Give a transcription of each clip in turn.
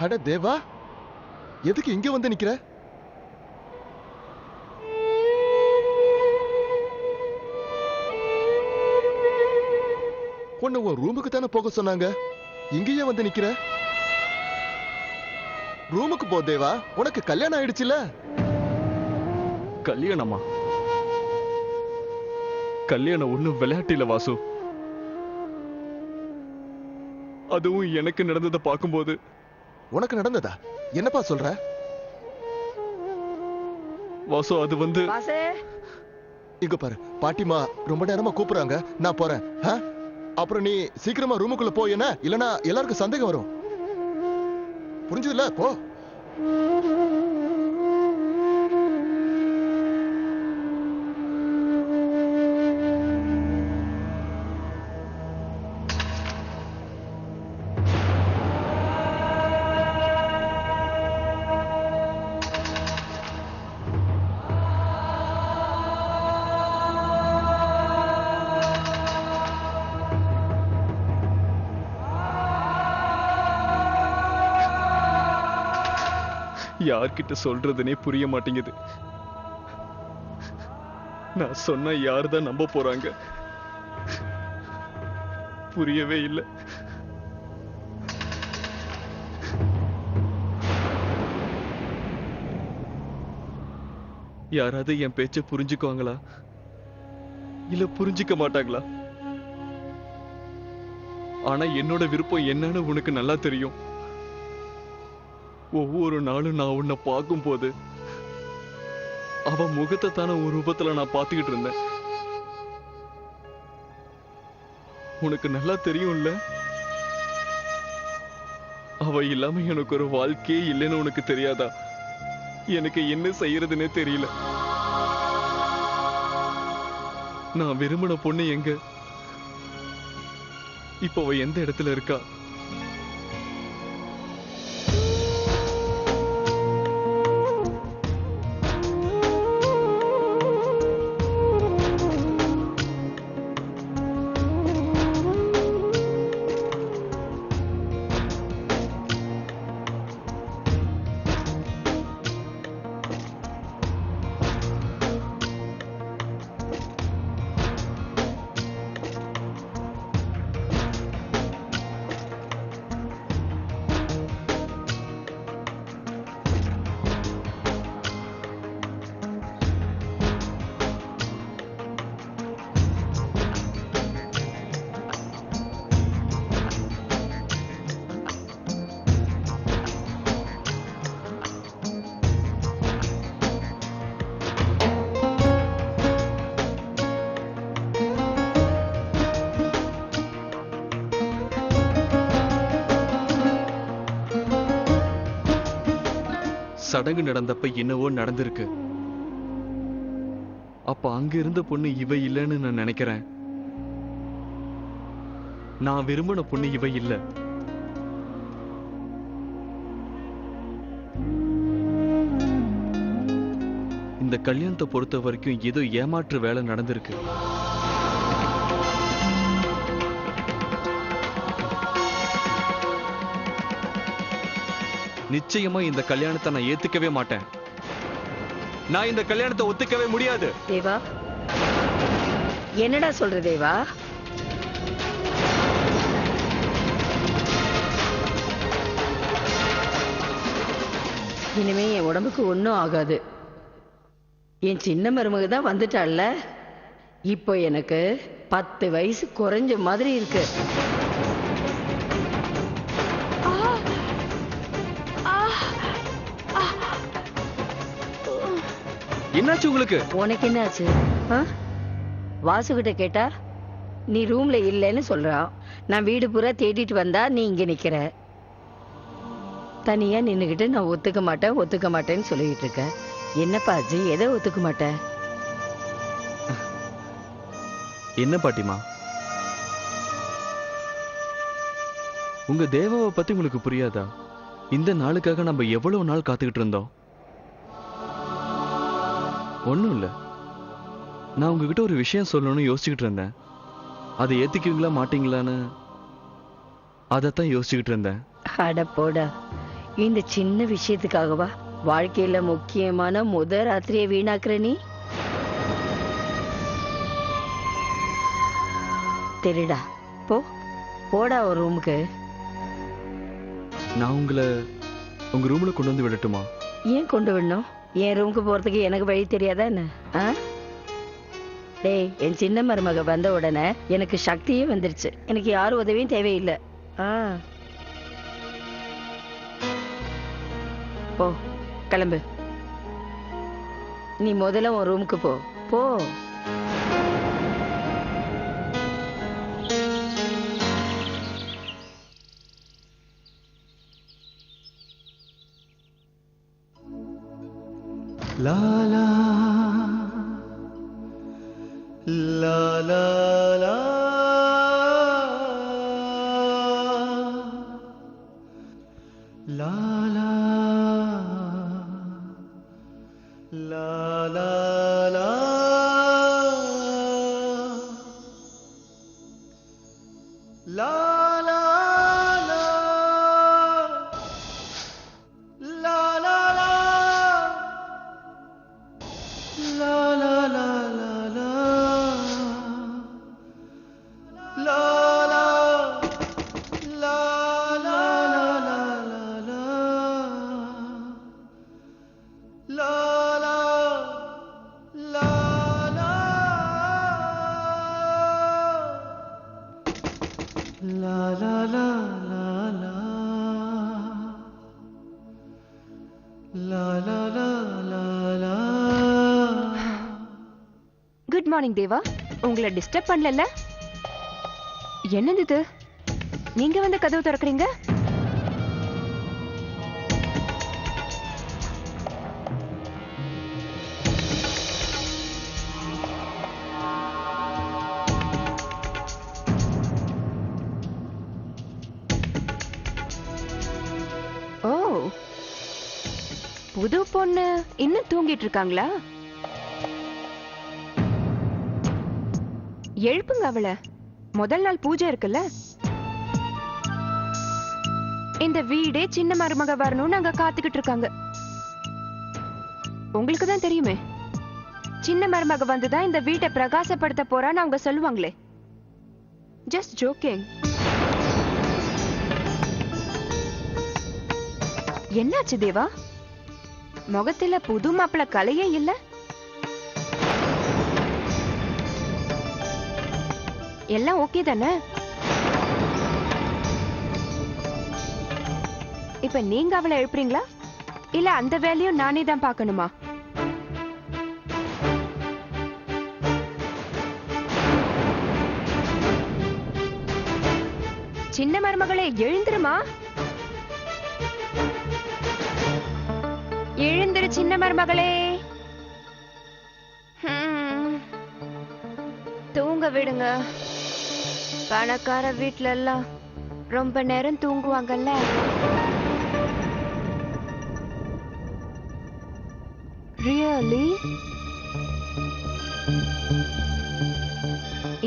அட தேவா, எதுக்கு இங்க வந்து நிக்கிற? உன்னை உன் ரூமுக்கு தானே போக சொன்னாங்க, இங்கேயே வந்து நிக்கிற? ரூமுக்கு போ தேவா, உனக்கு கல்யாணம் ஆயிடுச்சுல. கல்யாணமா? கல்யாணம் ஒண்ணும் விளையாட்டில வாசு. அதுவும் எனக்கு நடந்ததை பார்க்கும்போது. உனக்கு நடந்ததா? என்னப்பா சொல்ற? வாசு அது வந்து இங்க பாரு, பாட்டிமா ரொம்ப நேரமா கூப்பிடுறாங்க, நான் போறேன். அப்புறம் நீ சீக்கிரமா ரூமுக்குள்ள போ, என்ன இல்லனா எல்லாருக்கும் சந்தேகம் வரும். புரிஞ்சதுல? போ. யார்கிட்ட சொல்றதுனே புரிய மாட்டேங்குது. நான் சொன்னா யாருதான் நம்ப போறாங்க? புரியவே இல்லை. யாராவது என் பேச்ச புரிஞ்சுக்குவாங்களா இல்ல புரிஞ்சுக்க மாட்டாங்களா? ஆனா என்னோட விருப்பம் என்னன்னு உனக்கு நல்லா தெரியும். ஒவ்வொரு நாளும் நான் உன்னை பார்க்கும் போது அவ முகத்தை தானே ஒரு ரூபத்துல நான் பார்த்துக்கிட்டு இருந்தேன். உனக்கு நல்லா தெரியும்ல, அவ இல்லாம எனக்கு ஒரு வாழ்க்கையே இல்லைன்னு உனக்கு தெரியாதா? எனக்கு என்ன செய்யறதுன்னே தெரியல. நான் விரும்பின பொண்ணு எங்க? இப்ப அவ எந்த இடத்துல இருக்கா? சடங்கு நடந்தப்ப என்னவோ நடந்திருக்கு. அப்ப அங்க இருந்த பொண்ணு இவ இல்லைன்னு நான் நினைக்கிறேன். நான் விரும்பின பொண்ணு இவ இல்ல. இந்த கல்யாணத்தை பொறுத்த வரைக்கும் ஏதோ ஏமாற்று வேலை நடந்திருக்கு. நிச்சயமா இந்த கல்யாணத்தை நான் ஏத்துக்கவே மாட்டேன். நான் இந்த கல்யாணத்தை ஒத்துக்கவே முடியாது. தேவா, என்னடா சொல்ற தேவா? இனிமே என் உடம்புக்கு ஒன்னும் ஆகாது. என் சின்ன மருமக தான் வந்துட்டாள்ல, இப்போ எனக்கு 10 வயசு குறைஞ்ச மாதிரி இருக்கு. என்னாச்சு உங்களுக்கு? உனக்கு என்னாச்சு? வாசுகிட்ட கேட்டா நீ ரூம்ல இல்லைன்னு சொல்றான். நான் வீடு பூரா தேடிட்டு வந்தா நீ இங்க நிக்கிற. தனியா நின்னுகிட்டு நான் ஒத்துக்க மாட்டேன்னு சொல்லிட்டு இருக்க. என்னப்பா அஜி, எதை ஒத்துக்க மாட்டேன்? என்ன பாட்டிமா, உங்க தேவாவை பத்தி உங்களுக்கு புரியாதா? இந்த நாளுக்காக நம்ம எவ்வளவு நாள் காத்துக்கிட்டு இருந்தோம். ஒண்ணும் இல்ல, நான் உங்ககிட்ட ஒரு விஷயம் சொல்லணும்னு யோசிச்சுக்கிட்டு இருந்தேன். அதை ஏத்துக்குவீங்களா மாட்டீங்களான்னு அதைத்தான் யோசிச்சுக்கிட்டு இருந்தேன். அட போடா, இந்த சின்ன விஷயத்துக்காகவா வாழ்க்கையில முக்கியமான ராத்திரியை வீணாக்குற நீ? தெரிடா, போடா ஒரு ரூமுக்கு. நான் உங்களை உங்க ரூம்ல கொண்டு வந்து விடட்டுமா? ஏன் கொண்டு விடணும்? என் ரூமுக்கு போறதுக்கு எனக்கு வழி தெரியாதா என்ன? டேய், என் சின்ன மருமக வந்த உடனே எனக்கு சக்தியே வந்துருச்சு. எனக்கு யாரும் உதவியும் தேவையில்லை. போ, கிளம்பு. நீ முதல்ல உன் ரூமுக்கு போ. லா லா லா லா லா லா லா லா லா லா லா குட் மார்னிங் தேவா. உங்களை டிஸ்டர்ப் பண்ணல? என்னது இது? நீங்க வந்து கதவு திறக்கறீங்க? ஓ, புது பொண்ணு இன்னும் தூங்கிட்டு இருக்காங்களா? எழுப்புங்க அவளை. முதல் நாள் பூஜை இருக்குல்ல. இந்த வீடே சின்ன மருமக வரணும்னு அங்க காத்துக்கிட்டு இருக்காங்க. உங்களுக்கு தான் தெரியுமே, சின்ன மருமக வந்துதான் இந்த வீட்டை பிரகாசப்படுத்த போறான்னு அவங்க சொல்லுவாங்களே. Just joking. என்னாச்சு தேவா? முகத்துல புது மாப்பிள கலையே இல்ல? எல்லாம் ஓகே தானே? இப்ப நீங்க அவளை எழுப்புறீங்களா இல்ல அந்த வேலையும் நானே தான் பார்க்கணுமா? சின்ன மருமகளே, எழுந்துருமா. எழுந்துரு சின்ன மருமகளே. தூங்க விடுங்க. பணக்கார வீட்ல எல்லாம் ரொம்ப நேரம் தூங்குவாங்கல்ல. ரியலி?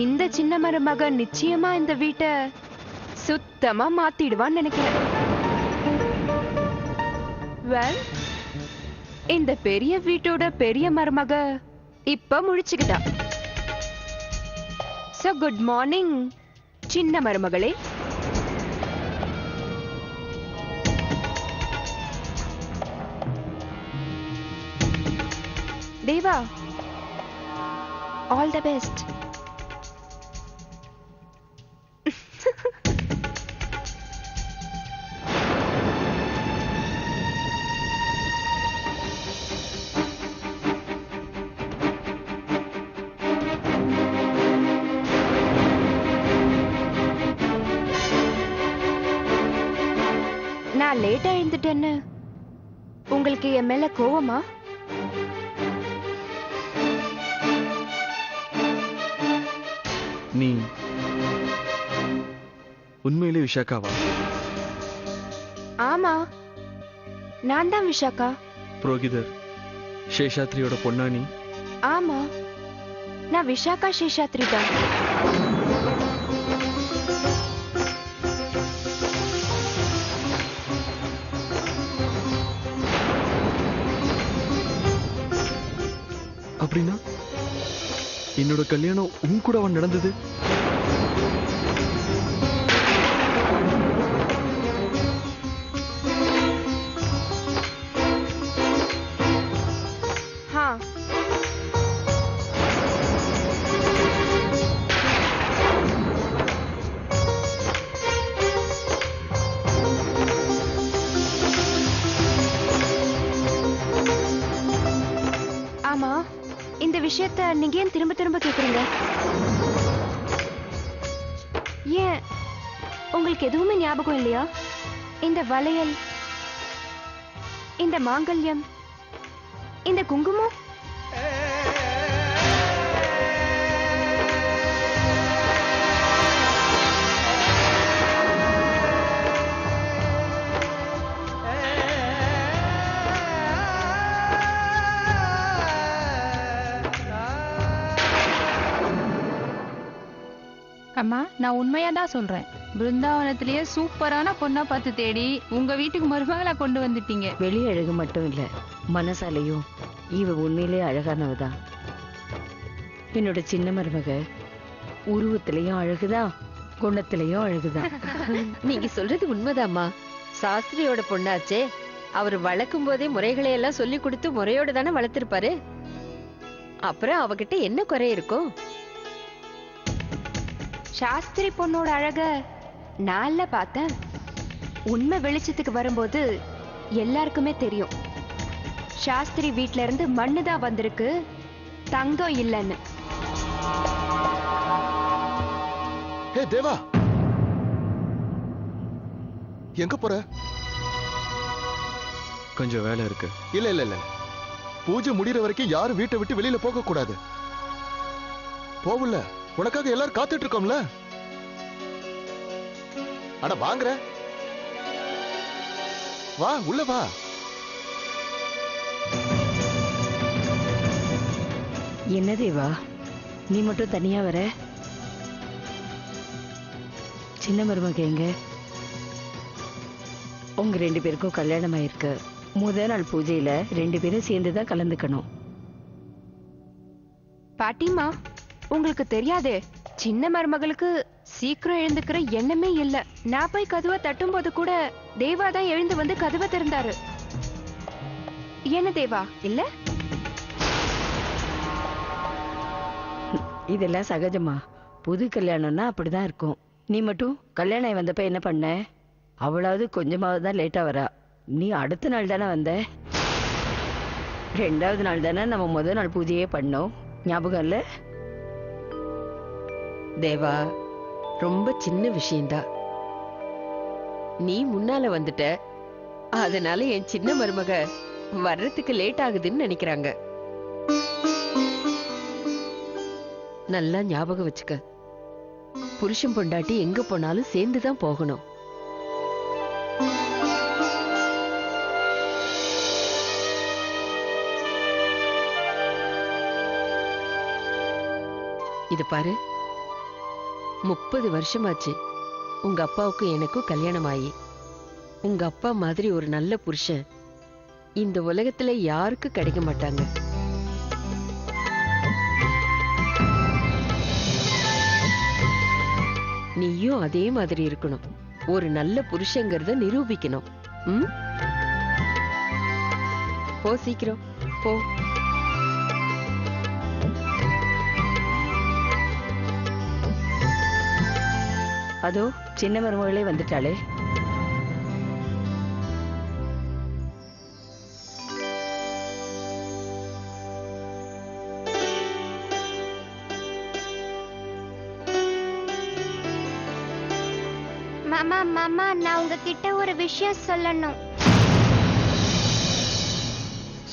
இந்த சின்ன மருமக நிச்சயமா இந்த வீட்டை சுத்தமா மாத்திடுவான்னு நினைக்கிறேன். வெல், இந்த பெரிய வீட்டோட பெரிய மருமக இப்ப முழிச்சுக்கிட்டா. So good morning, சின்ன மருமகளே. தேவா, all the best. நான் லேட்டா எழுந்துட்டேன்னு உங்களுக்கு என் மேல கோவமா? நீ உண்மையிலே விஷாக்காவா? ஆமா, நான் தான் விஷாக்கா. புரோகிதர் சேஷாத்ரியோட பொண்ணா நீ? ஆமா, நான் விஷாக்கா சேஷாத்ரி தான். அப்படின்னா என்னோட கல்யாணம் உன் கூட அவன் நடந்தது. ஆமா, இந்த விஷயத்த நீங்க ஏன் திரும்ப திரும்ப கேக்குறீங்க? ஏன் உங்களுக்கு எதுவுமே ஞாபகம் இல்லையா? இந்த வளையல், இந்த மாங்கல்யம், இந்த குங்குமம், அம்மா, நான் உண்மையா தான் சொல்றேன். பிருந்தாவனத்திலேயே சூப்பரான பொண்ணா பார்த்து தேடி உங்க வீட்டுக்கு மருமகளா கொண்டு வந்துட்டீங்க. வெளி அழகு மட்டும் இல்ல, மனசாலையும் இவ உண்மையிலே அழகானவதான். என்னோட சின்ன மருமக உருவத்திலையும் அழகுதான், குணத்திலையும் அழகுதான். நீங்க சொல்றது உண்மைதாம்மா. சாஸ்திரியோட பொண்ணாச்சே, அவர் வளர்க்கும் போதே முறைகளை எல்லாம் சொல்லி கொடுத்து முறையோட தானே வளர்த்திருப்பாரு. அப்புறம் அவகிட்ட என்ன குறை இருக்கும்? சாஸ்திரி பொண்ணோட அழக நான்ல பார்த்தேன். உண்மை வெளிச்சத்துக்கு வரும்போது எல்லாருக்குமே தெரியும், சாஸ்திரி வீட்ல இருந்து மண்ணுதான் வந்திருக்கு, தங்கம் இல்லைன்னு. ஹே தேவா, எங்க போற? கொஞ்சம் வேலை இருக்கு. இல்ல இல்ல இல்ல, பூஜை முடிகிற வரைக்கும் யாரும் வீட்டை விட்டு வெளியில போக கூடாது. போகல, உனக்காக எல்லாரும் காத்துட்டு இருக்கோம்ல. அட வாங்குற, வா உள்ள வா. என்ன தேவா, நீ மட்டும் தனியா வர? சின்ன மருமக எங்க? உங்க 2 பேருக்கும் கல்யாணம் ஆயிருக்கு. முதல் நாள் பூஜையில 2 பேரும் சேர்ந்துதான் கலந்துக்கணும். பாட்டிமா, உங்களுக்கு தெரியாதே, சின்ன மருமகளுக்கு சீக்கிரம் எழுந்துக்கிற எண்ணமே இல்ல. நான் போய் கதவை தட்டும் போது கூட தேவா தான் எழுந்து வந்து கதவை திறந்தாரு. என்ன தேவா இல்ல? இதெல்லாம் சகஜமா, புது கல்யாணம்னா அப்படிதான் இருக்கும். நீ மட்டும் கல்யாணம் வந்தப்ப என்ன பண்ண? அவளாவது கொஞ்சமாவது தான் லேட்டா வரா. நீ அடுத்த நாள் தானே வந்த. 2வது நாள் தானே நம்ம முதல் நாள் பூஜையே பண்ணோம், ஞாபகம் இல்ல? தேவா, ரொம்ப சின்ன விஷயம்தான். நீ முன்னால வந்துட்ட, அதனால என் சின்ன மருமக வர்றதுக்கு லேட் ஆகுதுன்னு நினைக்கிறாங்க. நல்லா ஞாபகம் வச்சுக்க, புருஷன் பொண்டாட்டி எங்க போனாலும் சேர்ந்துதான் போகணும். இது பாரு, 30 வருஷமாச்சு உங்க அப்பாவுக்கும் எனக்கும் கல்யாணம் ஆகி. உங்க அப்பா மாதிரி ஒரு நல்ல புருஷன் இந்த உலகத்துல யாருக்கும் கிடைக்க மாட்டாங்க. நீயும் அதே மாதிரி இருக்கணும். ஒரு நல்ல புருஷங்கிறத நிரூபிக்கணும். போ சீக்கிரம் போ. அதோ சின்ன மருமகளே வந்துட்டாளே. மாமா மாமா, நான் உங்ககிட்ட ஒரு விஷயம் சொல்லணும்.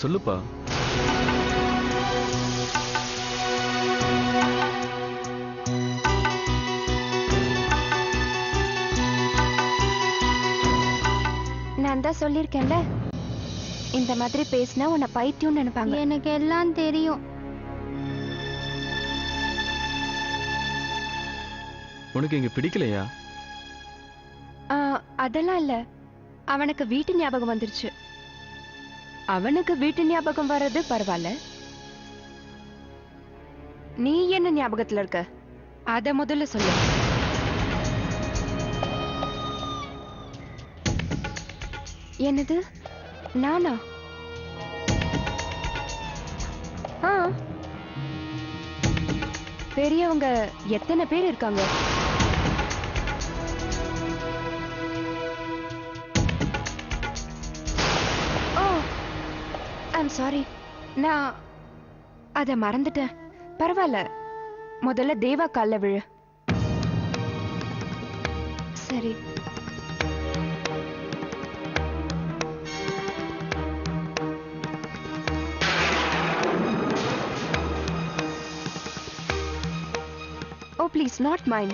சொல்லுப்பா. நான் தான் சொல்லிருக்கேன்ல, இந்த மாதிரி பேசினா உன்னை பைத்தியம் நினைப்பாங்க. எனக்கு எல்லாம் தெரியும். உனக்கு இங்க பிடிக்கலையா? அதெல்லாம் இல்ல, அவனுக்கு வீட்டு ஞாபகம் வந்துருச்சு. அவனுக்கு வீட்டு ஞாபகம் வர்றது பரவாயில்ல, நீ என்ன ஞாபகத்துல இருக்க அத முதல்ல சொல்லு. என்னது நானா? ஆ, பெரியவங்க எத்தனை பேர் இருக்காங்க? ஓ, ஐம் சாரி, நான் அத மறந்துட்டேன். பரவாயில்ல, முதல்ல தேவா கால்ல விழு. சரி. Oh, please, not mine.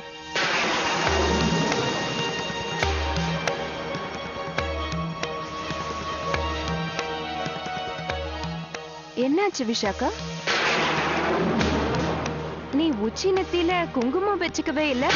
என்னாச்சு விஷாக்கா? நீ உச்சி நெத்தியில குங்குமம் வச்சுக்கவே இல்ல?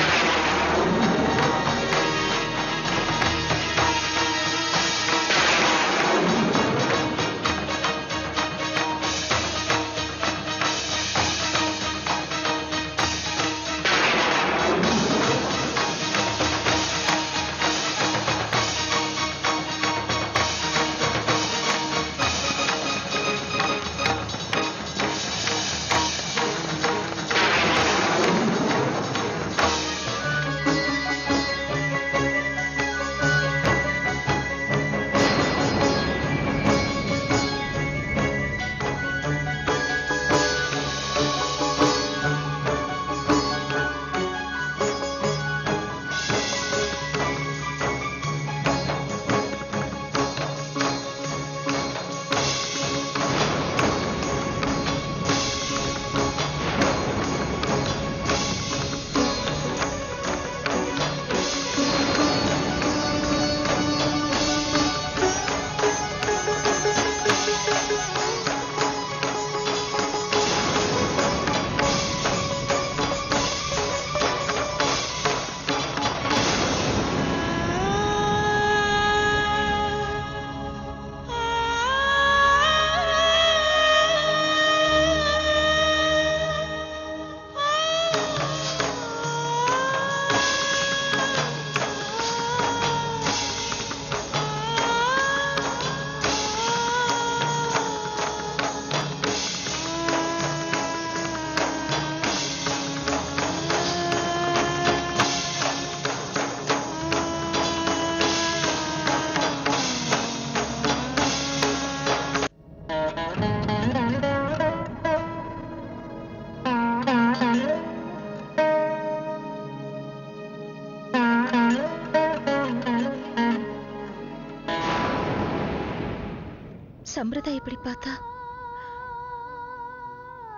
சம்பிரதாயப்படி பார்த்தா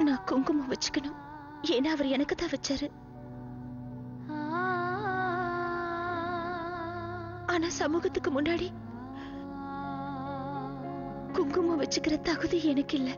நான் குங்குமம் வச்சுக்கணும். ஏன்னா அவர் எனக்கு தான் வச்சாரு. ஆனா சமூகத்துக்கு முன்னாடி குங்குமம் வச்சுக்கிற தகுதி எனக்கு இல்லை.